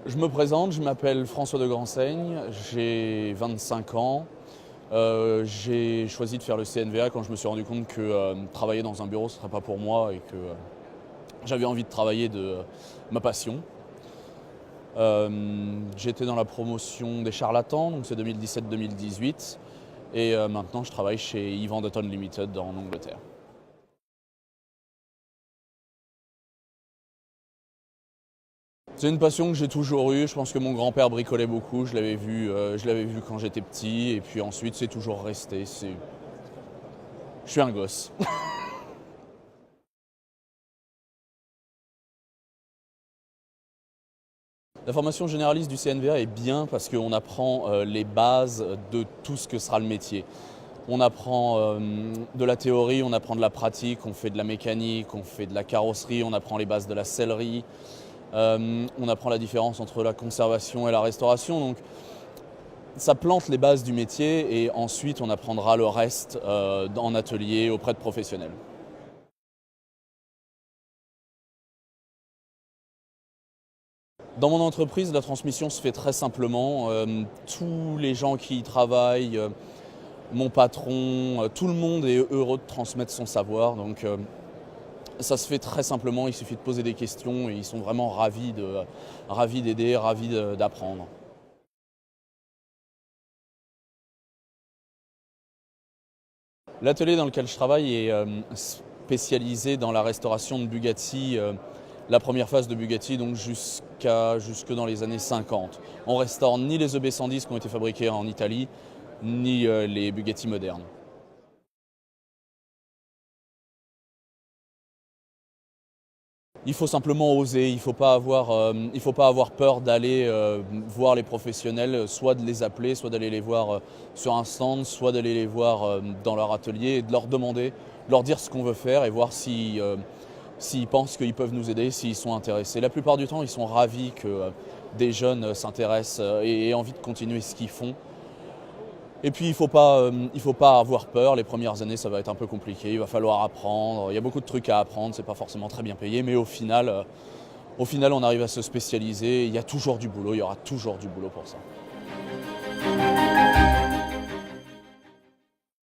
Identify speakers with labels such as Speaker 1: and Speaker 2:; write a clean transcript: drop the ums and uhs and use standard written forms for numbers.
Speaker 1: Je me présente, je m'appelle François de Gransaigne, j'ai 25 ans. J'ai choisi de faire le CNVA quand je me suis rendu compte que travailler dans un bureau ce ne serait pas pour moi et que j'avais envie de travailler de ma passion. J'étais dans la promotion des charlatans, donc c'est 2017-2018, et maintenant je travaille chez Yves Anderton Limited en Angleterre. C'est une passion que j'ai toujours eue. Je pense que mon grand-père bricolait beaucoup. Je l'avais vu quand j'étais petit. Et puis ensuite, c'est toujours resté. Je suis un gosse. La formation généraliste du CNVA est bien parce qu'on apprend les bases de tout ce que sera le métier. On apprend de la théorie, on apprend de la pratique, on fait de la mécanique, on fait de la carrosserie, on apprend les bases de la sellerie. On apprend la différence entre la conservation et la restauration. Donc, ça plante les bases du métier et ensuite on apprendra le reste en atelier auprès de professionnels. Dans mon entreprise, la transmission se fait très simplement. Tous les gens qui y travaillent, mon patron, tout le monde est heureux de transmettre son savoir. Donc, ça se fait très simplement, il suffit de poser des questions et ils sont vraiment ravis d'aider, ravis d'apprendre. L'atelier dans lequel je travaille est spécialisé dans la restauration de Bugatti, la première phase de Bugatti, donc jusque dans les années 50. On restaure ni les EB110 qui ont été fabriqués en Italie, ni les Bugatti modernes. Il faut simplement oser, il ne faut pas avoir peur d'aller voir les professionnels, soit de les appeler, soit d'aller les voir sur un stand, soit d'aller les voir dans leur atelier et de leur demander, de leur dire ce qu'on veut faire et voir s'ils pensent qu'ils peuvent nous aider, s'ils sont intéressés. La plupart du temps, ils sont ravis que des jeunes s'intéressent et aient envie de continuer ce qu'ils font. Et puis il ne faut pas avoir peur, les premières années ça va être un peu compliqué, il va falloir apprendre, il y a beaucoup de trucs à apprendre, c'est pas forcément très bien payé, mais au final on arrive à se spécialiser, il y a toujours du boulot, il y aura toujours du boulot pour ça.